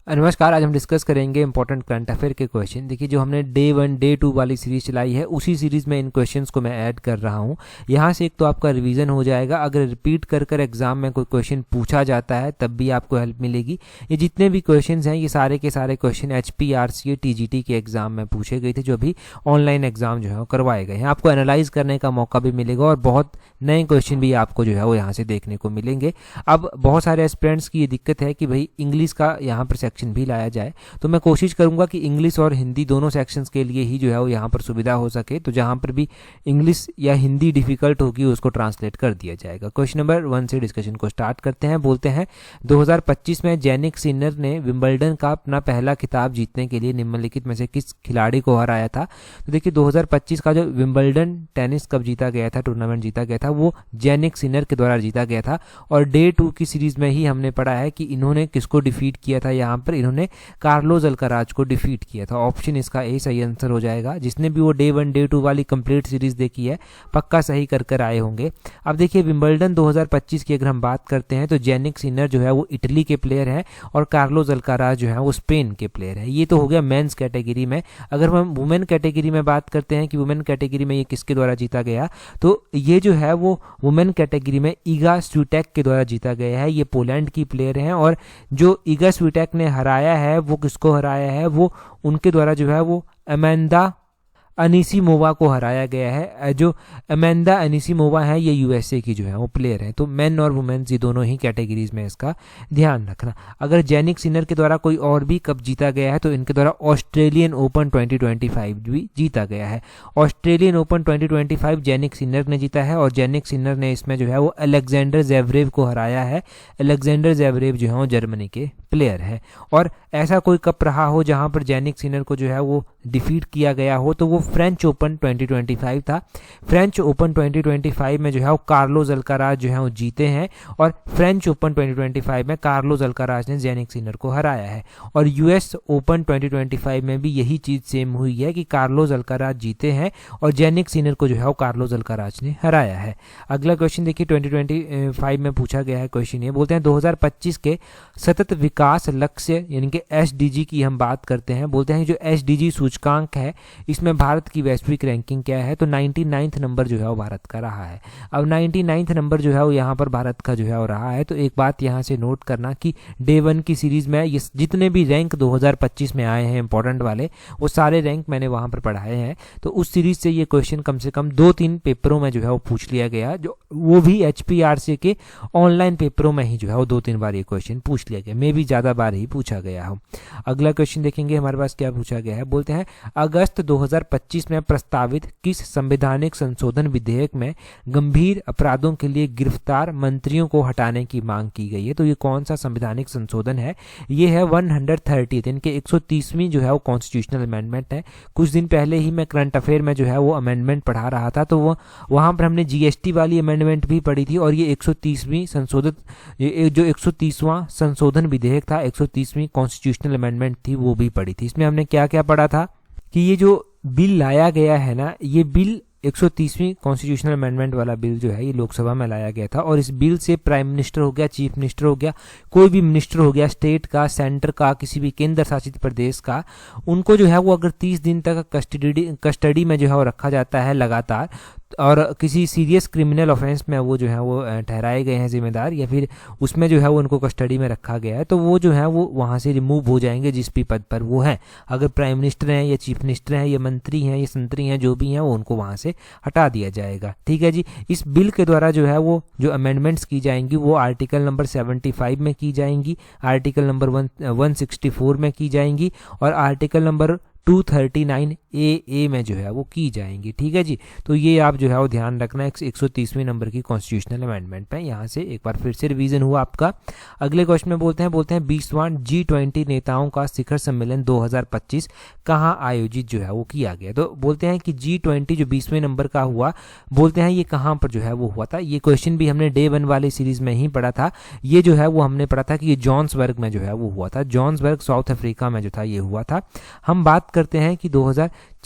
नमस्कार। आज हम डिस्कस करेंगे इंपॉर्टेंट करंट अफेयर के क्वेश्चन। देखिए, जो हमने डे 1 डे 2 वाली सीरीज चलाई है, उसी सीरीज में इन क्वेश्चंस को मैं ऐड कर रहा हूं। यहां से एक तो आपका रिवीजन हो जाएगा, अगर रिपीट कर एग्जाम में कोई क्वेश्चन पूछा जाता है तब भी आपको हेल्प मिलेगी। ये जितने भी क्वेश्चन हैं, ये सारे के सारे क्वेश्चन HP RCA TGT के एग्जाम में पूछे गए थे, जो अभी ऑनलाइन एग्जाम जो है वो करवाए गए हैं। आपको एनालाइज करने का मौका भी मिलेगा और बहुत नए क्वेश्चन भी आपको जो है वो यहाँ से देखने को मिलेंगे। अब बहुत सारे एस्पिरेंट्स की ये दिक्कत है कि भाई इंग्लिश का यहाँ पर सेक्शन भी लाया जाए, तो मैं कोशिश करूंगा कि इंग्लिश और हिंदी दोनों सेक्शंस के लिए ही जो है वो यहाँ पर सुविधा हो सके। तो जहाँ पर भी इंग्लिश या हिंदी डिफिकल्ट होगी उसको ट्रांसलेट कर दिया जाएगा। क्वेश्चन नंबर 1 से डिस्कशन को स्टार्ट करते हैं। बोलते हैं 2025 में जैनिक सिनर ने विंबलडन का अपना पहला खिताब जीतने के लिए निम्नलिखित में से किस खिलाड़ी को हराया था। तो देखिए, 2025 का जो विंबलडन टेनिस कप जीता गया था, टूर्नामेंट जीता गया था, वो जैनिक सिनर के द्वारा जीता गया था। और डे 2 की सीरीज में ही हमने पढ़ा है कि इन्होंने किसको डिफीट किया था। यहाँ पर इन्होंने कार्लोस अल्काराज को डिफीट किया था। ऑप्शन इसका ए सही आंसर हो जाएगा। जिसने भी वो डे 1 डे 2 वाली कंप्लीट सीरीज देखी है, पक्का सही कर आए होंगे। अब देखिए, विंबलडन 2025 की अगर हम बात करते हैं तो जैनिक सिनर जो है वो इटली के प्लेयर हैं और कार्लोस अल्काराज जो है वो स्पेन के प्लेयर हैं। ये तो हो गया मेंस कैटेगरी में। अगर हम वुमेन कैटेगरी में बात करते हैं कि वुमेन कैटेगरी में ये किसके द्वारा जीता गया, तो ये जो है वो वुमेन कैटेगरी में इगा स्विटेक के द्वारा जीता गया है। ये पोलैंड की प्लेयर हैं और जो इगा स्विटेक ने हराया है, वो किसको हराया है, वो उनके द्वारा जो है वो अमेंदा अनीसीमोवा को हराया गया है। जो अमेंदा अनीसीमोवा है, ये USA की जो है वो प्लेयर है। तो मेन और वुमेन्स ये दोनों ही कैटेगरीज में इसका ध्यान रखना। अगर जैनिक सिनर के द्वारा कोई और भी कप जीता गया है तो इनके द्वारा ऑस्ट्रेलियन ओपन 2025 भी जीता गया है। ऑस्ट्रेलियन ओपन 2025 जैनिक सिनर ने जीता है और जैनिक सिनर ने इसमें जो है वो अलेक्जेंडर ज़ेवरेव को हराया है। अलेक्जेंडर ज़ेवरेव जो है वो जर्मनी के प्लेयर है। और ऐसा कोई कप रहा हो जहां पर जैनिक सिनर को जो है वो डिफीट किया गया हो, तो वो फ्रेंच ओपन 2025 था। फ्रेंच ओपन 2025 में जो है वो कार्लोस अल्काराज जो है वो जीते हैं और फ्रेंच ओपन 2025 में कार्लोस अल्काराज ने जैनिक सिनर को हराया है। और US ओपन 2025 में भी यही चीज सेम हुई है कि कार्लोस अल्काराज जीते हैं और जैनिक सिनर को जो है वो कार्लोस अल्काराज ने हराया है। अगला क्वेश्चन देखिए, 2025 में पूछा गया है क्वेश्चन। ये बोलते हैं 2025 के सतत विकास लक्ष्य यानी कि SDG की हम बात करते हैं। बोलते हैं जो SDG सूचकांक है, इसमें भारत की वैश्विक रैंकिंग क्या है। तो 99th नंबर जो है वो भारत का रहा है। अब 99th नंबर जो है वो यहाँ पर भारत का जो है वो रहा है। तो एक बात यहाँ से नोट करना कि डे 1 की सीरीज में ये जितने भी रैंक 2025 में आए हैं इंपॉर्टेंट वाले, वो सारे रैंक मैंने वहाँ पर पढ़ाए हैं। तो उस सीरीज से ये क्वेश्चन कम से कम 2-3 पेपरों में जो है वो पूछ लिया गया, जो वो भी HP RCA के ऑनलाइन पेपरों में ही जो है वो 2-3 बार ये क्वेश्चन पूछ लिया गया, मे भी ज़्यादा बार ही पूछा गया हो। अगला क्वेश्चन देखेंगे हमारे पास क्या पूछा गया है। बोलते हैं अगस्त 2025 में प्रस्तावित किस संवैधानिक संशोधन विधेयक में गंभीर अपराधों के लिए गिरफ्तार मंत्रियों को हटाने की मांग की गई है। तो ये कौन सा संवैधानिक संशोधन है? ये है 130th इनके 130वीं जो है वो कॉन्स्टिट्यूशनल अमेंडमेंट है। कुछ दिन पहले ही मैं करंट अफेयर में जो है वो अमेंडमेंट पढ़ा रहा था, तो वो वहाँ पर हमने GST वाली अमेंडमेंट भी पढ़ी थी और ये 130वीं संशोधित जो 130वां संशोधन विधेयक था, 130वीं कॉन्स्टिट्यूशनल अमेंडमेंट थी, वो भी पढ़ी थी। इसमें हमने क्या क्या पढ़ा था कि ये जो बिल लाया गया है ना, ये बिल 130वीं कॉन्स्टिट्यूशनल अमेंडमेंट वाला बिल जो है ये लोकसभा में लाया गया था। और इस बिल से प्राइम मिनिस्टर हो गया, चीफ मिनिस्टर हो गया, कोई भी मिनिस्टर हो गया, स्टेट का, सेंटर का, किसी भी केंद्र शासित प्रदेश का, उनको जो है वो अगर 30 दिन तक कस्टडी में जो है वो रखा जाता है लगातार, और किसी सीरियस क्रिमिनल ऑफेंस में वो जो है वो ठहराए गए हैं जिम्मेदार, या फिर उसमें जो है वो उनको कस्टडी में रखा गया है, तो वो जो है वो वहाँ से रिमूव हो जाएंगे जिस भी पद पर वो हैं। अगर प्राइम मिनिस्टर हैं या चीफ मिनिस्टर हैं या मंत्री हैं या संतरी हैं, जो भी हैं वो उनको वहाँ से हटा दिया जाएगा। ठीक है जी। इस बिल के द्वारा जो है वो जो अमेंडमेंट्स की जाएंगी वो आर्टिकल नंबर 75 में की जाएंगी, आर्टिकल नंबर 164 में की जाएंगी और आर्टिकल नंबर 239AA में जो है वो की जाएंगी। ठीक है जी। तो ये आप जो है वो ध्यान रखना 130वीं नंबर की कॉन्स्टिट्यूशनल अमेंडमेंट पे। यहाँ से एक बार फिर से रिवीजन हुआ आपका। अगले क्वेश्चन में बोलते हैं 20वां G20 नेताओं का शिखर सम्मेलन 2025 कहाँ आयोजित जो है वो किया गया। तो बोलते हैं कि G20 जो 20वें नंबर का हुआ, बोलते हैं ये कहाँ पर जो है वो हुआ था। ये क्वेश्चन भी हमने डे 1 वाली सीरीज में ही पढ़ा था। ये जो है वो हमने पढ़ा था कि ये जोहान्सबर्ग में जो है वो हुआ था। जोहान्सबर्ग साउथ अफ्रीका में जो था ये हुआ था। हम बात करते हैं कि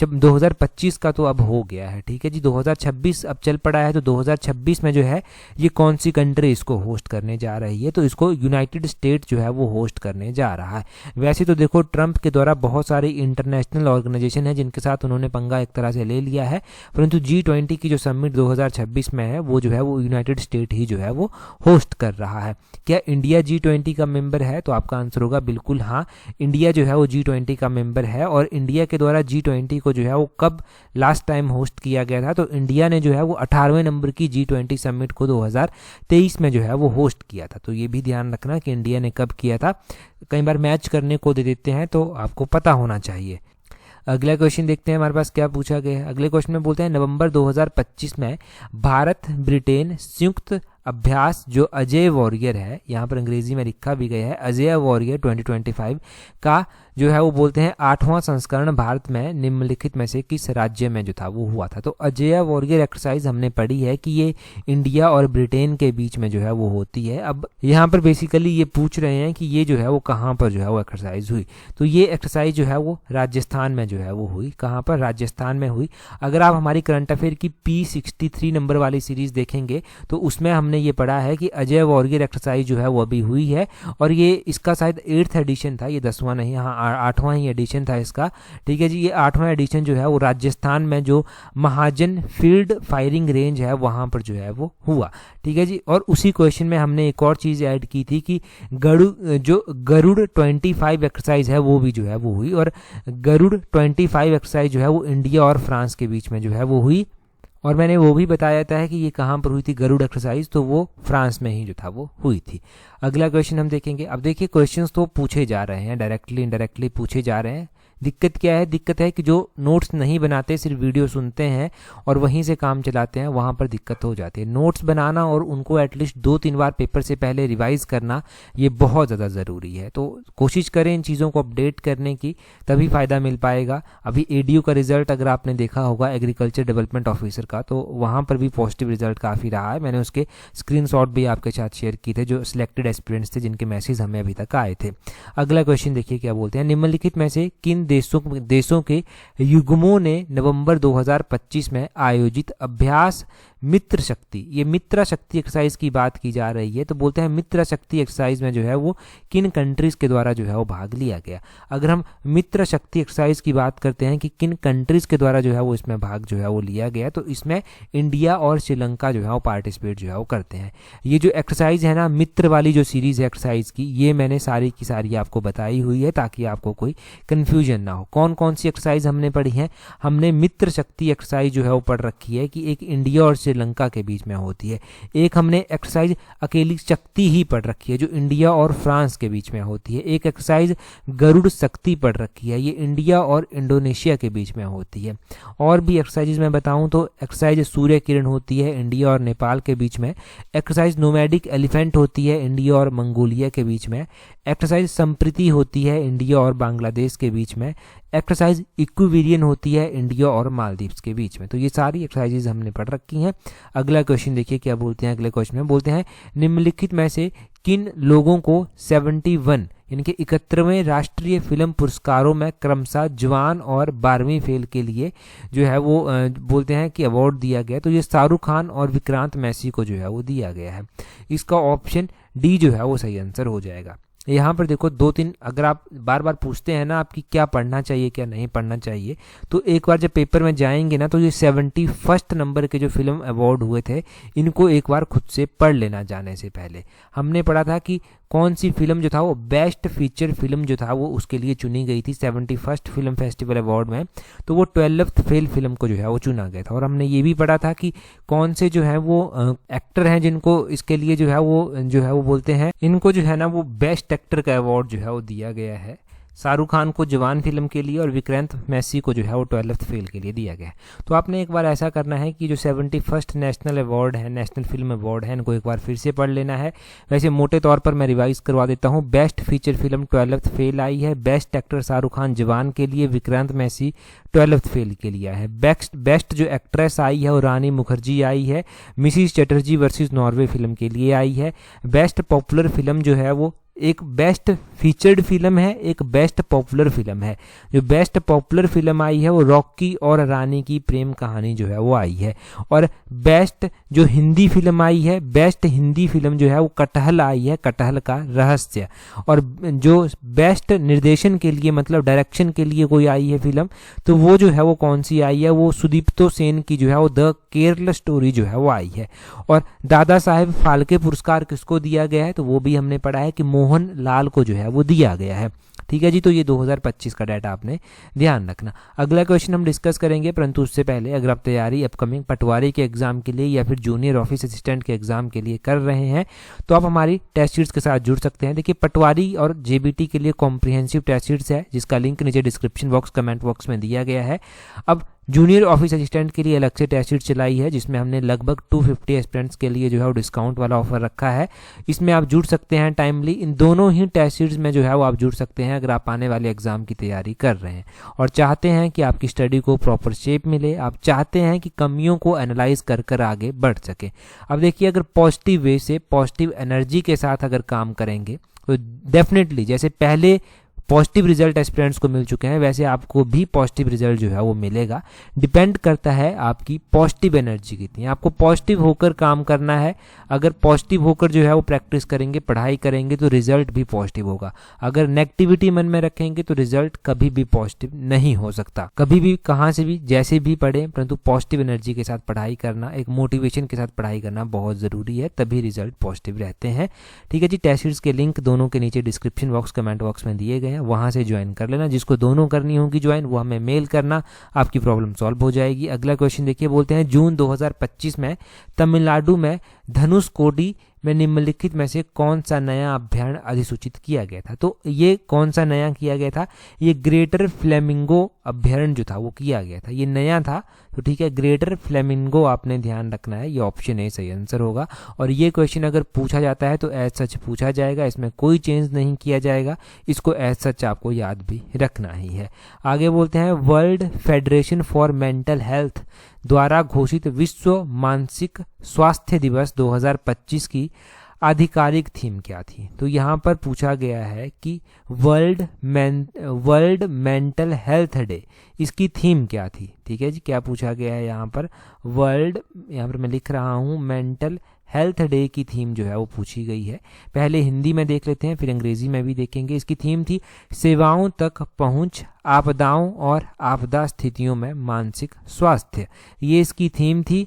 जब 2025 का तो अब हो गया है, ठीक है जी, 2026 अब चल पड़ा है। तो 2026 में जो है ये कौन सी कंट्री इसको होस्ट करने जा रही है, तो इसको यूनाइटेड स्टेट जो है वो होस्ट करने जा रहा है। वैसे तो देखो ट्रंप के द्वारा बहुत सारी इंटरनेशनल ऑर्गेनाइजेशन है जिनके साथ उन्होंने पंगा एक तरह से ले लिया है, परंतु G20 की जो समिट 2026 में है वो जो है वो यूनाइटेड स्टेट ही जो है वो होस्ट कर रहा है। क्या इंडिया G20 का मेंबर है, तो आपका आंसर होगा बिल्कुल हाँ, इंडिया जो है वो G20 का मेंबर है। और इंडिया के द्वारा G20 को जो है वो कब लास्ट टाइम होस्ट किया गया था, तो इंडिया ने जो है वो 18वें नंबर की G20 समिट को 2023 में जो है वो होस्ट किया था। तो ये भी ध्यान रखना कि इंडिया ने कब किया था, कई बार मैच करने को दे देते हैं तो आपको पता होना चाहिए। अगला क्वेश्चन देखते हैं हमारे पास क्या पूछा गया है। अगले क्वेश्चन में बोलते हैं नवंबर 2025 में भारत ब्रिटेन संयुक्त अभ्यास जो अजय वॉरियर है, यहाँ पर अंग्रेजी में लिखा भी गया है अजय वॉरियर 2025 का जो है वो बोलते हैं 8वां संस्करण भारत में निम्नलिखित में से किस राज्य में जो था वो हुआ था। तो अजय वॉरियर एक्सरसाइज हमने पढ़ी है कि ये इंडिया और ब्रिटेन के बीच में जो है वो होती है। अब यहाँ पर बेसिकली ये पूछ रहे हैं कि ये जो है वो कहाँ पर जो है वो एक्सरसाइज हुई, तो ये एक्सरसाइज जो है वो राजस्थान में जो है वो हुई। कहाँ पर? राजस्थान में हुई। अगर आप हमारी करंट अफेयर की P63 नंबर वाली सीरीज देखेंगे तो उसमें हमने ये पढ़ा है कि अजय वॉरियर एक्सरसाइज जो है वो अभी हुई है, और ये इसका शायद 8th एडिशन था, ये 10वां नहीं, हाँ 8वां ही एडिशन था इसका, ठीक है जी। ये 8वां एडिशन जो है वो राजस्थान में जो महाजन फील्ड फायरिंग रेंज है वहां पर जो है वो हुआ, ठीक है जी। और उसी क्वेश्चन में हमने एक और चीज ऐड की थी कि गरुड़ 25 एक्सरसाइज है वो भी जो है वो हुई, और गरुड़ 25 एक्सरसाइज जो है वो इंडिया और फ्रांस के बीच में जो है वो हुई। और मैंने वो भी बताया था कि ये कहाँ पर हुई थी गरुड़ एक्सरसाइज, तो वो फ्रांस में ही जो था वो हुई थी। अगला क्वेश्चन हम देखेंगे। अब देखिए क्वेश्चंस तो पूछे जा रहे हैं, डायरेक्टली इनडायरेक्टली पूछे जा रहे हैं। दिक्कत क्या है? दिक्कत है कि जो नोट्स नहीं बनाते, सिर्फ वीडियो सुनते हैं और वहीं से काम चलाते हैं, वहाँ पर दिक्कत हो जाती है। नोट्स बनाना और उनको एटलीस्ट 2-3 बार पेपर से पहले रिवाइज करना ये बहुत ज़्यादा ज़रूरी है। तो कोशिश करें इन चीज़ों को अपडेट करने की, तभी फ़ायदा मिल पाएगा। अभी ADU का रिजल्ट अगर आपने देखा होगा एग्रीकल्चर डेवलपमेंट ऑफिसर का, तो वहाँ पर भी पॉजिटिव रिजल्ट काफ़ी रहा है। मैंने उसके स्क्रीनशॉट भी आपके साथ शेयर किए थे, जो सिलेक्टेड एस्पिरेंट्स थे जिनके मैसेज हमें अभी तक आए थे। अगला क्वेश्चन देखिए क्या बोलते हैं। निम्नलिखित में से किन देशों के युग्मों ने नवंबर 2025 में आयोजित अभ्यास मित्र शक्ति, ये मित्र शक्ति एक्सरसाइज की बात की जा रही है, तो बोलते हैं मित्र शक्ति एक्सरसाइज में जो है वो किन कंट्रीज के द्वारा जो है वो भाग लिया गया। अगर हम मित्र शक्ति एक्सरसाइज की बात करते हैं कि किन कंट्रीज के द्वारा जो है वो इसमें भाग जो है वो लिया गया, तो इसमें इंडिया और श्रीलंका जो है वो पार्टिसिपेट जो है वो करते हैं। ये जो एक्सरसाइज है ना, मित्र वाली जो सीरीज है एक्सरसाइज की, ये मैंने सारी की सारी आपको बताई हुई है ताकि आपको कोई कंफ्यूजन ना हो। कौन कौन सी एक्सरसाइज हमने पढ़ी है? हमने मित्र शक्ति एक्सरसाइज जो है वो पढ़ रखी है कि एक इंडिया और श्रीलंका के बीच में होती है। एक हमने एक्सरसाइज अकेली शक्ति ही पढ़ रखी है जो इंडिया और फ्रांस के बीच में होती है। एक एक्सरसाइज गरुड़ शक्ति पढ़ रखी है, ये इंडिया और इंडोनेशिया के बीच में होती है। और भी एक्सरसाइज मैं बताऊं तो एक्सरसाइज सूर्य किरण होती है इंडिया और नेपाल के बीच में। एक्सरसाइज नोमैडिक एलिफेंट होती है इंडिया और मंगोलिया के बीच में। एक्सरसाइज संप्रीति होती है इंडिया और बांग्लादेश के बीच में। एक्सरसाइज इक्विवेरियन होती है इंडिया और मालदीव्स के बीच में। तो ये सारी एक्सरसाइजेज हमने पढ़ रखी हैं। अगला क्वेश्चन देखिए क्या बोलते हैं। अगले क्वेश्चन में बोलते हैं निम्नलिखित में से किन लोगों को 71 यानी कि 71वें राष्ट्रीय फिल्म पुरस्कारों में क्रमशः जवान और 12वीं फेल के लिए जो है वो बोलते हैं कि अवार्ड दिया गया। तो ये शाहरुख खान और विक्रांत मैसी को जो है वो दिया गया है। इसका ऑप्शन डी जो है वो सही आंसर हो जाएगा। यहाँ पर देखो 2-3 अगर आप बार बार पूछते हैं ना आपकी क्या पढ़ना चाहिए क्या नहीं पढ़ना चाहिए, तो एक बार जब पेपर में जाएंगे ना तो ये 71 नंबर के जो फिल्म अवार्ड हुए थे इनको एक बार खुद से पढ़ लेना जाने से पहले। हमने पढ़ा था कि कौन सी फिल्म जो था वो बेस्ट फीचर फिल्म जो था वो उसके लिए चुनी गई थी 71 फिल्म फेस्टिवल अवार्ड में, तो वो 12th फेल फिल्म को जो है वो चुना गया था। और हमने ये भी पढ़ा था कि कौन से जो है वो एक्टर हैं जिनको इसके लिए जो है वो बोलते हैं, इनको जो है ना वो बेस्ट एक्टर का अवार्ड जो है वो दिया गया है। शाहरुख खान को जवान फिल्म के लिए और विक्रांत मैसी को जो है वो 12th फेल के लिए दिया गया है। तो आपने एक बार ऐसा करना है कि जो 71 नेशनल अवार्ड है, नेशनल फिल्म अवार्ड है, इनको एक बार फिर से पढ़ लेना है। वैसे मोटे तौर पर मैं रिवाइज करवा देता हूँ। Best feature film 12th fail आई है। बेस्ट एक्टर शाहरुख खान जवान के लिए, विक्रांत मैसी 12th फेल के लिए है। बेस्ट जो एक्ट्रेस आई है वो रानी मुखर्जी आई है, Mrs Chatterjee versus Norway film के लिए आई है। बेस्ट पॉपुलर फिल्म जो है वो एक बेस्ट फीचर्ड फिल्म है, एक बेस्ट पॉपुलर फिल्म है। जो बेस्ट पॉपुलर फिल्म आई है वो रॉकी और रानी की प्रेम कहानी जो है वो आई है, और बेस्ट जो हिंदी फिल्म आई है, बेस्ट हिंदी फिल्म जो है वो कटहल आई है, कटहल का रहस्य। और जो बेस्ट निर्देशन के लिए मतलब डायरेक्शन के लिए कोई आई है फिल्म, तो वो जो है वो कौन सी आई है, वो सुदीप्तो सेन की जो है वो द केरल स्टोरी जो है वो आई है। और दादा साहेब फाल्के पुरस्कार किसको दिया गया है, तो वो भी हमने पढ़ा है कि मोहन लाल को जो है वो दिया गया है। ठीक है जी, तो ये 2025 का डाटा आपने ध्यान रखना। अगला क्वेश्चन हम डिस्कस करेंगे, परंतु उससे पहले अगर आप तैयारी अपकमिंग पटवारी के एग्जाम के लिए या फिर जूनियर ऑफिस असिस्टेंट के एग्जाम के लिए कर रहे हैं तो आप हमारी टेस्ट सीट्स के साथ जुड़ सकते हैं। देखिए, पटवारी और जेबीटी के लिए कॉम्प्रिहेंसिव टेस्ट सीट्स है, जिसका लिंक नीचे डिस्क्रिप्शन बॉक्स कमेंट बॉक्स में दिया गया है। अब जूनियर ऑफिस असिस्टेंट के लिए अलग से टेस्ट सीट चलाई है, जिसमें हमने लगभग 250 एस्पिरेंट्स के लिए जो है वो डिस्काउंट वाला ऑफर रखा है। इसमें आप जुड़ सकते हैं टाइमली। इन दोनों ही टेस्ट सीट्स में जो है वो आप जुड़ सकते हैं अगर आप आने वाले एग्जाम की तैयारी कर रहे हैं और चाहते हैं कि आपकी स्टडी को प्रॉपर शेप मिले, आप चाहते हैं कि कमियों को एनालाइज कर कर आगे बढ़ सके। अब देखिए, अगर पॉजिटिव वे से पॉजिटिव एनर्जी के साथ अगर काम करेंगे तो डेफिनेटली जैसे पहले पॉजिटिव रिजल्ट एस्पिरेंट्स को मिल चुके हैं, वैसे आपको भी पॉजिटिव रिजल्ट जो है वो मिलेगा। डिपेंड करता है आपकी पॉजिटिव एनर्जी कितनी है। आपको पॉजिटिव होकर काम करना है। अगर पॉजिटिव होकर जो है वो प्रैक्टिस करेंगे, पढ़ाई करेंगे, तो रिजल्ट भी पॉजिटिव होगा। अगर नेगेटिविटी मन में रखेंगे तो रिजल्ट कभी भी पॉजिटिव नहीं हो सकता। कभी भी, कहाँ से भी, जैसे भी पढ़ें, परंतु पॉजिटिव एनर्जी के साथ पढ़ाई करना, एक मोटिवेशन के साथ पढ़ाई करना बहुत ज़रूरी है, तभी रिजल्ट पॉजिटिव रहते हैं। ठीक है जी, टेस्ट सीरीज के लिंक दोनों के नीचे डिस्क्रिप्शन बॉक्स कमेंट बॉक्स में दिए गए हैं, वहां से ज्वाइन कर लेना। जिसको दोनों करनी होगी ज्वाइन, वो हमें मेल करना, आपकी प्रॉब्लम सॉल्व हो जाएगी। अगला क्वेश्चन देखिए, बोलते हैं जून 2025 में तमिलनाडु में धनुषकोडी में निम्नलिखित में से कौन सा नया अभ्यारण्य अधिसूचित किया गया था। तो ये कौन सा नया किया गया था, ये ग्रेटर फ्लेमिंगो अभ्यारण्य जो था वो किया गया था, ये नया था। तो ठीक है, ग्रेटर फ्लेमिंगो आपने ध्यान रखना है, ये ऑप्शन ए सही आंसर होगा। और ये क्वेश्चन अगर पूछा जाता है तो एज सच पूछा जाएगा, इसमें कोई चेंज नहीं किया जाएगा, इसको एज सच आपको याद भी रखना ही है। आगे बोलते हैं, world federation for mental health द्वारा घोषित विश्व मानसिक स्वास्थ्य दिवस 2025 की आधिकारिक थीम क्या थी। तो यहाँ पर पूछा गया है कि वर्ल्ड मेंटल हेल्थ डे, इसकी थीम क्या थी। ठीक है जी, क्या पूछा गया है यहाँ पर, यहाँ पर मैं लिख रहा हूँ मेंटल हेल्थ डे की थीम जो है वो पूछी गई है। पहले हिंदी में देख लेते हैं, फिर अंग्रेजी में भी देखेंगे। इसकी थीम थी सेवाओं तक पहुंच, आपदाओं और आपदा स्थितियों में मानसिक स्वास्थ्य, ये इसकी थीम थी।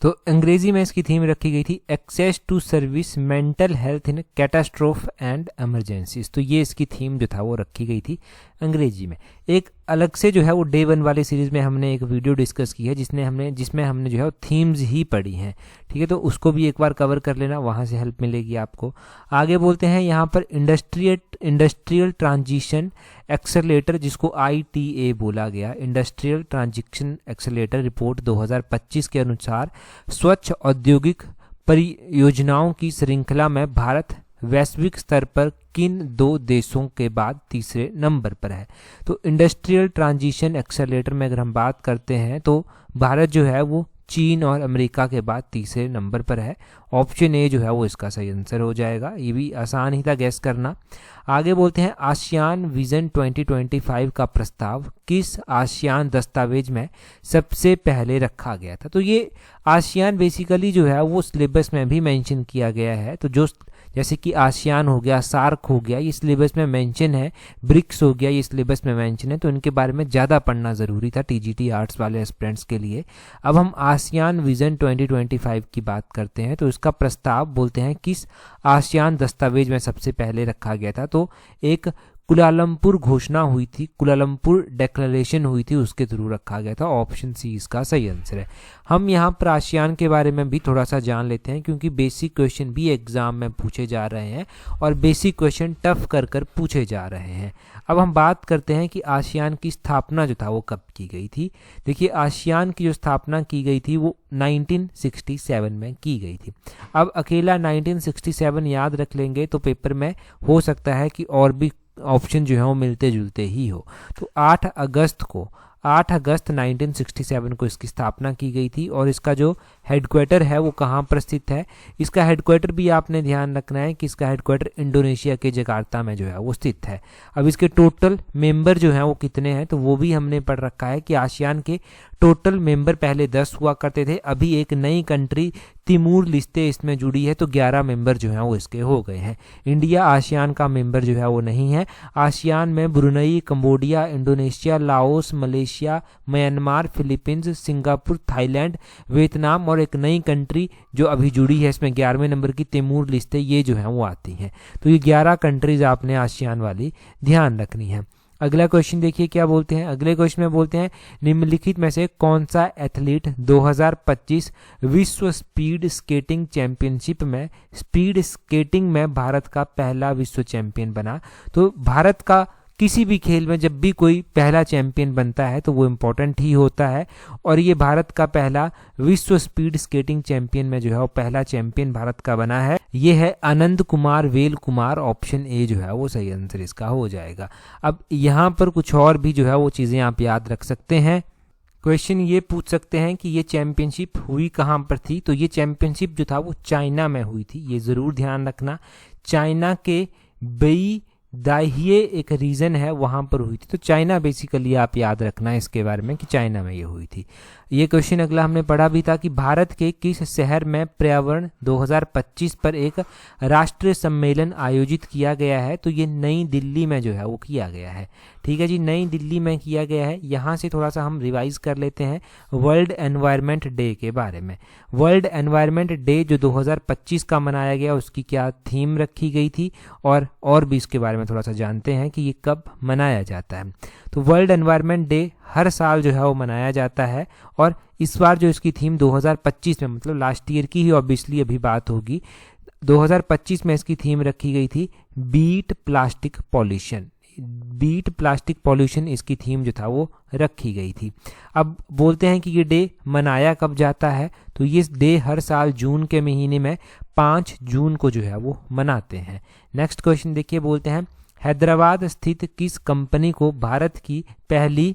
तो अंग्रेजी में इसकी थीम रखी गई थी access to service mental health in catastrophe and emergencies. तो ये इसकी थीम जो था वो रखी गई थी अंग्रेजी में। एक अलग से जो है वो डे 1 वाली सीरीज में हमने एक वीडियो डिस्कस की है जिसमें हमने जो है वो थीम्स ही पढ़ी हैं। ठीक है, तो उसको भी एक बार कवर कर लेना, वहाँ से हेल्प मिलेगी आपको। आगे बोलते हैं यहाँ पर इंडस्ट्रियल ट्रांजिशन एक्सेलेरेटर, जिसको ITA बोला गया, इंडस्ट्रियल ट्रांजिशन एक्सेलेरेटर रिपोर्ट 2025 के अनुसार स्वच्छ औद्योगिक परियोजनाओं की श्रृंखला में भारत वैश्विक स्तर पर किन 2 देशों के बाद तीसरे नंबर पर है। तो इंडस्ट्रियल ट्रांजिशन एक्सेलेरेटर में अगर हम बात करते हैं तो भारत जो है वो चीन और अमेरिका के बाद तीसरे नंबर पर है। ऑप्शन ए जो है वो इसका सही आंसर हो जाएगा, ये भी आसान ही था गैस करना। आगे बोलते हैं, आसियान विजन 2025 का प्रस्ताव किस आसियान दस्तावेज में सबसे पहले रखा गया था। तो ये आसियान बेसिकली जो है वो सिलेबस में भी मेंशन किया गया है। तो जो जैसे कि आसियान हो गया, सार्क हो गया, ये सिलेबस में मेंशन है, ब्रिक्स हो गया, ये सिलेबस में मेंशन है, तो इनके बारे में ज़्यादा पढ़ना ज़रूरी था TGT आर्ट्स वाले एस्पिरेंट्स के लिए। अब हम आसियान विजन 2025 की बात करते हैं, तो इसका प्रस्ताव बोलते हैं किस आसियान दस्तावेज में सबसे पहले रखा गया था। तो एक कुलालमपुर घोषणा हुई थी, कुलालमपुर डेक्लेरेशन हुई थी, उसके थ्रू रखा गया था। ऑप्शन सी इसका सही आंसर है। हम यहाँ पर आसियान के बारे में भी थोड़ा सा जान लेते हैं, क्योंकि बेसिक क्वेश्चन भी एग्जाम में पूछे जा रहे हैं और बेसिक क्वेश्चन टफ कर कर पूछे जा रहे हैं। अब हम बात करते हैं कि आसियान की स्थापना जो था वो कब की गई थी। देखिए, आसियान की जो स्थापना की गई थी वो 1967 में की गई थी। अब अकेला 1967 याद रख लेंगे तो पेपर में हो सकता है कि और भी ऑप्शन जो है वो मिलते जुलते ही हो। तो 8 अगस्त को 8 अगस्त 1967 को इसकी स्थापना की गई थी और इसका जो हेडक्वार्टर है वो कहाँ पर स्थित है, इसका हेडक्वार्टर भी आपने ध्यान रखना है कि इसका हेडक्वार्टर इंडोनेशिया के जकार्ता में जो है वो स्थित है। अब इसके टोटल मेंबर जो हैं वो कितने हैं, तो वो भी हमने पढ़ रखा है कि आसियान के टोटल मेंबर पहले 10 हुआ करते थे, अभी एक नई कंट्री तिमूर लिस्ते इसमें जुड़ी है तो 11 मेंबर जो हैं वो इसके हो गए हैं। इंडिया आसियान का मेंबर जो है वो नहीं है। आसियान में Brunei, Cambodia, Indonesia, Laos, Malaysia, Myanmar, Philippines, Singapore, Thailand, Vietnam और एक नई कंट्री जो अभी जुड़ी है इसमें 11वें नंबर की तिमूर लिस्ते, ये जो है वो आती हैं। तो ये 11 कंट्रीज आपने आसियान वाली ध्यान रखनी है। अगला क्वेश्चन देखिए क्या बोलते हैं। अगले क्वेश्चन में बोलते हैं निम्नलिखित में से कौन सा एथलीट 2025 विश्व स्पीड स्केटिंग चैंपियनशिप में स्पीड स्केटिंग में भारत का पहला विश्व चैंपियन बना। तो भारत का किसी भी खेल में जब भी कोई पहला चैंपियन बनता है तो वो इम्पोर्टेंट ही होता है, और ये भारत का पहला विश्व स्पीड स्केटिंग चैंपियन में जो है वो पहला चैंपियन भारत का बना है, ये है Anand Kumar well Kumar. Option A जो है वो सही आंसर इसका हो जाएगा। अब यहाँ पर कुछ और भी जो है वो चीज़ें आप याद रख सकते हैं। क्वेश्चन ये पूछ सकते हैं कि ये चैंपियनशिप हुई कहाँ पर थी, तो ये चैंपियनशिप जो था वो चाइना में हुई थी, ये ज़रूर ध्यान रखना। चाइना के बेई दाहिए एक रीजन है वहाँ पर हुई थी, तो चाइना बेसिकली आप याद रखना है इसके बारे में कि चाइना में ये हुई थी। ये क्वेश्चन अगला हमने पढ़ा भी था कि भारत के किस शहर में पर्यावरण 2025 पर एक राष्ट्रीय सम्मेलन आयोजित किया गया है, तो ये नई दिल्ली में जो है वो किया गया है। ठीक है जी, नई दिल्ली में किया गया है। यहाँ से थोड़ा सा हम रिवाइज कर लेते हैं वर्ल्ड एनवायरनमेंट डे के बारे में। वर्ल्ड एनवायरनमेंट डे जो 2025 का मनाया गया उसकी क्या थीम रखी गई थी, और भी इसके बारे में थोड़ा सा जानते हैं कि ये कब मनाया जाता है। तो वर्ल्ड एनवायरनमेंट डे हर साल जो है वो मनाया जाता है, और इस बार जो इसकी थीम 2025 में, मतलब लास्ट ईयर की ही ऑब्वियसली अभी बात होगी, 2025 में इसकी थीम रखी गई थी beat plastic pollution. Beat plastic pollution इसकी थीम जो था वो रखी गई थी। अब बोलते हैं कि ये डे मनाया कब जाता है, तो ये डे हर साल जून के महीने में 5 जून को जो है वो मनाते हैं। नेक्स्ट क्वेश्चन देखिए, बोलते हैं हैदराबाद स्थित किस कंपनी को भारत की पहली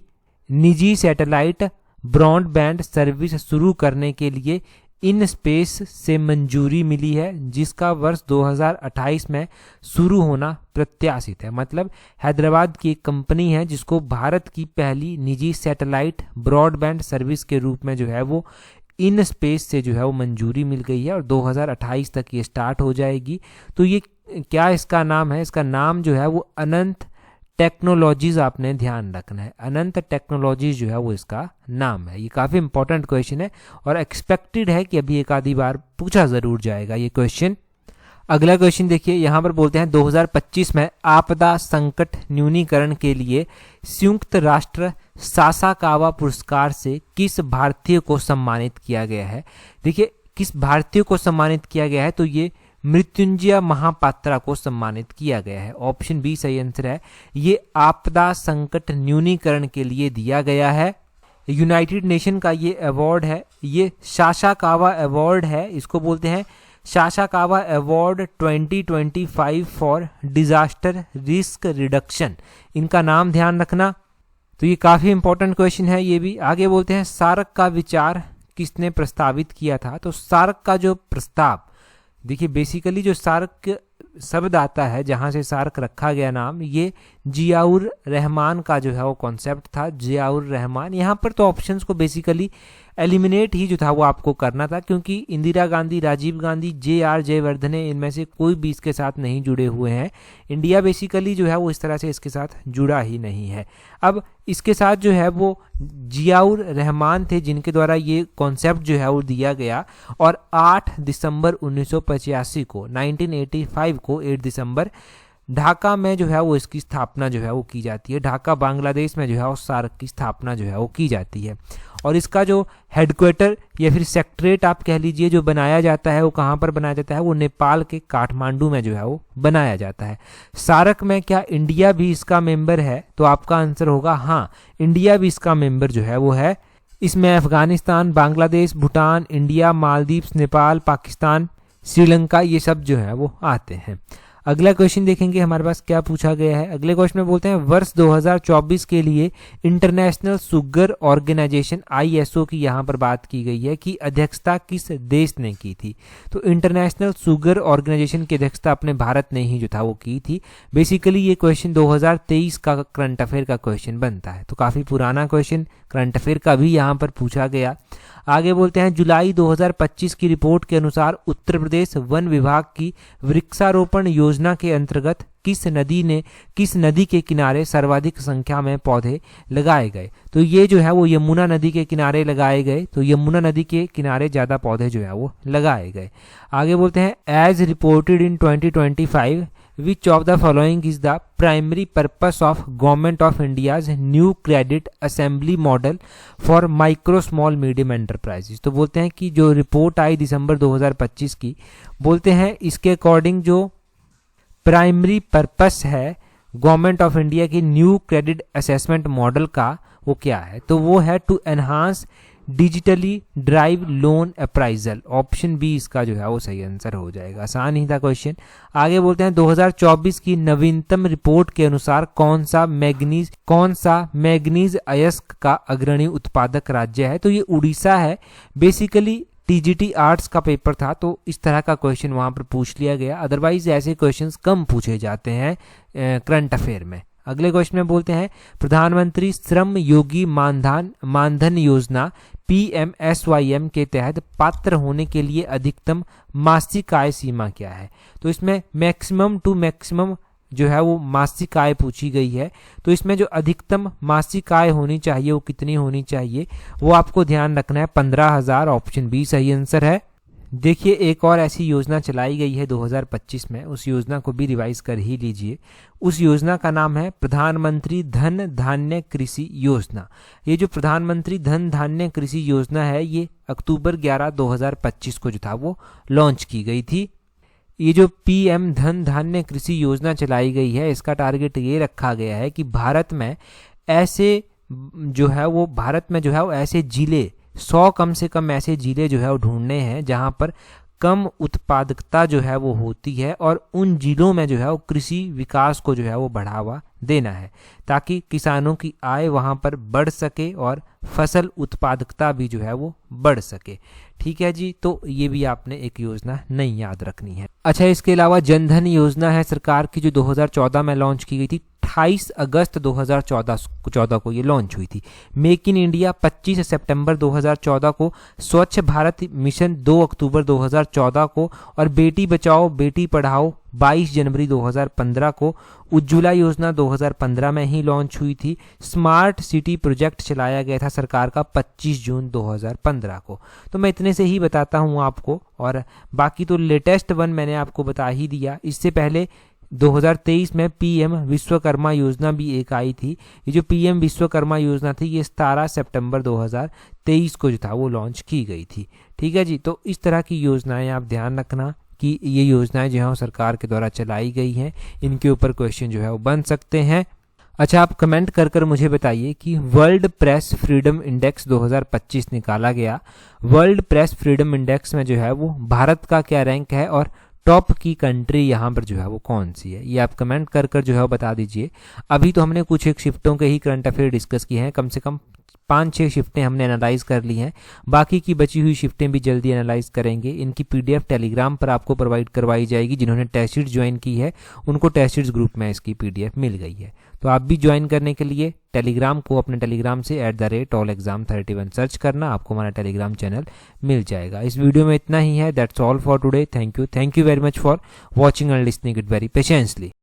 निजी सैटेलाइट ब्रॉडबैंड सर्विस शुरू करने के लिए इन स्पेस से मंजूरी मिली है, जिसका वर्ष 2028 में शुरू होना प्रत्याशित है। मतलब हैदराबाद की एक कंपनी है जिसको भारत की पहली निजी सैटेलाइट ब्रॉडबैंड सर्विस के रूप में जो है वो इन स्पेस से जो है वो मंजूरी मिल गई है, और 2028 तक ये स्टार्ट हो जाएगी। तो ये क्या इसका नाम है, इसका नाम जो है वो अनंत टेक्नोलॉजीज आपने ध्यान रखना है। अनंत टेक्नोलॉजीज जो है वो इसका नाम है। ये काफ़ी इंपॉर्टेंट क्वेश्चन है और एक्सपेक्टेड है कि अभी एक आधी बार पूछा ज़रूर जाएगा ये क्वेश्चन। अगला क्वेश्चन देखिए, यहाँ पर बोलते हैं 2025 में आपदा संकट न्यूनीकरण के लिए संयुक्त राष्ट्र सासाकावा पुरस्कार से किस भारतीय को सम्मानित किया गया है। देखिए किस भारतीय को सम्मानित किया गया है, तो ये मृत्युंजय महापात्रा को सम्मानित किया गया है। ऑप्शन बी सही आंसर है। ये आपदा संकट न्यूनीकरण के लिए दिया गया है। यूनाइटेड नेशन का ये अवार्ड है, ये सासाकावा अवार्ड है, इसको बोलते हैं Sasakawa award 2025 for disaster risk reduction. इनका नाम ध्यान रखना। तो ये काफ़ी इंपॉर्टेंट क्वेश्चन है ये भी। आगे बोलते हैं सार्क का विचार किसने प्रस्तावित किया था। तो सार्क का जो प्रस्ताव, देखिए बेसिकली जो सार्क शब्द आता है, जहाँ से सार्क रखा गया नाम, ये जियाउर रहमान का जो है वो कॉन्सेप्ट था। जियाउर रहमान, यहाँ पर तो ऑप्शंस को बेसिकली एलिमिनेट ही जो था वो आपको करना था, क्योंकि इंदिरा गांधी, राजीव गांधी, जे.आर. जयवर्धने, इनमें से कोई भी इसके साथ नहीं जुड़े हुए हैं। इंडिया बेसिकली जो है वो इस तरह से इसके साथ जुड़ा ही नहीं है। अब इसके साथ जो है वो जियाउर रहमान थे जिनके द्वारा ये कॉन्सेप्ट जो है वो दिया गया, और 8 दिसंबर 1985 को 1985 को 8 दिसंबर ढाका में जो है वो इसकी स्थापना जो है वो की जाती है। ढाका बांग्लादेश में जो है वो सार्क की स्थापना जो है वो की जाती है, और इसका जो हेडक्वार्टर या फिर सेक्रेटरीट आप कह लीजिए जो बनाया जाता है वो कहाँ पर बनाया जाता है, वो नेपाल के काठमांडू में जो है वो बनाया जाता है। सार्क में क्या इंडिया भी इसका मेंबर है, तो आपका आंसर होगा हाँ, इंडिया भी इसका मेंबर जो है वो है। इसमें अफगानिस्तान, बांग्लादेश, भूटान, इंडिया, मालदीव्स, नेपाल, पाकिस्तान, श्रीलंका, ये सब जो है वो आते हैं। अगला क्वेश्चन देखेंगे हमारे पास क्या पूछा गया है। अगले क्वेश्चन में बोलते हैं वर्ष 2024 के लिए इंटरनेशनल शुगर ऑर्गेनाइजेशन ISO की यहाँ पर बात की गई है कि अध्यक्षता किस देश ने की थी। तो इंटरनेशनल शुगर ऑर्गेनाइजेशन की अध्यक्षता अपने भारत ने ही जो था वो की थी। बेसिकली ये क्वेश्चन 2023 का करंट अफेयर का क्वेश्चन बनता है, तो काफ़ी पुराना क्वेश्चन करंट अफेयर का भी यहाँ पर पूछा गया। आगे बोलते हैं जुलाई 2025 की रिपोर्ट के अनुसार उत्तर प्रदेश वन विभाग की वृक्षारोपण योजना के अंतर्गत किस नदी के किनारे सर्वाधिक संख्या में पौधे लगाए गए। तो ये जो है वो यमुना नदी के किनारे लगाए गए, तो यमुना नदी के किनारे ज़्यादा पौधे जो है वो लगाए गए। आगे बोलते हैं as reported in 2025 which of the following is the primary purpose of government of India's new credit assembly model for micro small medium enterprises। तो बोलते हैं कि जो रिपोर्ट आई दिसंबर 2025 की, बोलते हैं इसके अकॉर्डिंग जो प्राइमरी पर्पस है गवर्नमेंट ऑफ इंडिया की न्यू क्रेडिट असेसमेंट मॉडल का, वो क्या है। तो वो है to enhance digitally drive loan appraisal. Option B इसका जो है वो सही आंसर हो जाएगा। आसान ही था क्वेश्चन। आगे बोलते हैं 2024 की नवीनतम रिपोर्ट के अनुसार कौन सा मैग्नीज अयस्क का अग्रणी उत्पादक राज्य है। तो ये उड़ीसा है। बेसिकली TGT आर्ट्स का पेपर था, तो इस तरह का क्वेश्चन वहां पर पूछ लिया गया। अदरवाइज ऐसे क्वेश्चंस कम पूछे जाते हैं करंट अफेयर में। अगले क्वेश्चन में बोलते हैं प्रधानमंत्री श्रम योगी मानधन योजना PMSYM के तहत पात्र होने के लिए अधिकतम मासिक आय सीमा क्या है। तो इसमें मैक्सिमम टू मैक्सिमम जो है वो मासिक आय पूछी गई है। तो इसमें जो अधिकतम मासिक आय होनी चाहिए वो कितनी होनी चाहिए, वो आपको ध्यान रखना है 15,000। ऑप्शन बी सही आंसर है। देखिए एक और ऐसी योजना चलाई गई है 2025 में, उस योजना को भी रिवाइज कर ही लीजिए। उस योजना का नाम है प्रधानमंत्री धन धान्य कृषि योजना। ये जो प्रधानमंत्री धन धान्य कृषि योजना है ये अक्टूबर 11, 2025 को जो था वो लॉन्च की गई थी। ये जो PM धन धान्य कृषि योजना चलाई गई है, इसका टारगेट ये रखा गया है कि भारत में जो है वो ऐसे जिले 100 कम से कम ऐसे जिले जो है वो ढूंढने हैं जहां पर कम उत्पादकता जो है वो होती है, और उन जिलों में जो है वो कृषि विकास को जो है वो बढ़ावा देना है ताकि किसानों की आय वहां पर बढ़ सके और फसल उत्पादकता भी जो है वो बढ़ सके। ठीक है जी, तो ये भी आपने एक योजना नहीं याद रखनी है। अच्छा, इसके अलावा जनधन योजना है सरकार की जो 2014 में लॉन्च की गई थी। 28 अगस्त 2014 को ये लॉन्च हुई थी। मेक इन इंडिया 25 सितंबर 2014 को, स्वच्छ भारत मिशन 2 अक्टूबर 2014 को, और बेटी बचाओ बेटी पढ़ाओ 22 जनवरी 2015 को। उज्ज्वला योजना 2015 में ही लॉन्च हुई थी। स्मार्ट सिटी प्रोजेक्ट चलाया गया था सरकार का 25 जून 2015 को। तो मैं इतने से ही बताता हूँ आपको, और बाकी तो लेटेस्ट वन मैंने आपको बता ही दिया। इससे पहले 2023 में PM विश्वकर्मा योजना भी एक आई थी। ये जो PM विश्वकर्मा योजना थी ये 17 सितंबर 2023 को जो था वो लॉन्च की गई थी। ठीक है जी, तो इस तरह की योजनाएं आप ध्यान रखना कि ये योजनाएं जो है सरकार के द्वारा चलाई गई हैं, इनके ऊपर क्वेश्चन जो है वो बन सकते हैं। अच्छा, आप कमेंट कर मुझे बताइए कि वर्ल्ड प्रेस फ्रीडम इंडेक्स 2025 निकाला गया। वर्ल्ड प्रेस फ्रीडम इंडेक्स में जो है वो भारत का क्या रैंक है और टॉप की कंट्री यहाँ पर जो है वो कौन सी है, ये आप कमेंट कर जो है वो बता दीजिए। अभी तो हमने कुछ एक शिफ्टों के ही करंट अफेयर डिस्कस किए हैं, कम से कम 5-6 शिफ्टें हमने एनालाइज कर ली हैं। बाकी की बची हुई शिफ्टें भी जल्दी एनालाइज करेंगे। इनकी PDF टेलीग्राम पर आपको प्रोवाइड करवाई जाएगी। जिन्होंने टेस्ट सीरीज ज्वाइन की है उनको टेस्ट सीरीज ग्रुप में इसकी PDF मिल गई है। तो आप भी ज्वाइन करने के लिए टेलीग्राम को अपने टेलीग्राम से @allexam31 सर्च करना, आपको हमारा टेलीग्राम चैनल मिल जाएगा। इस वीडियो में इतना ही है। That's all for today. Thank you very much for watching and listening it very patiently.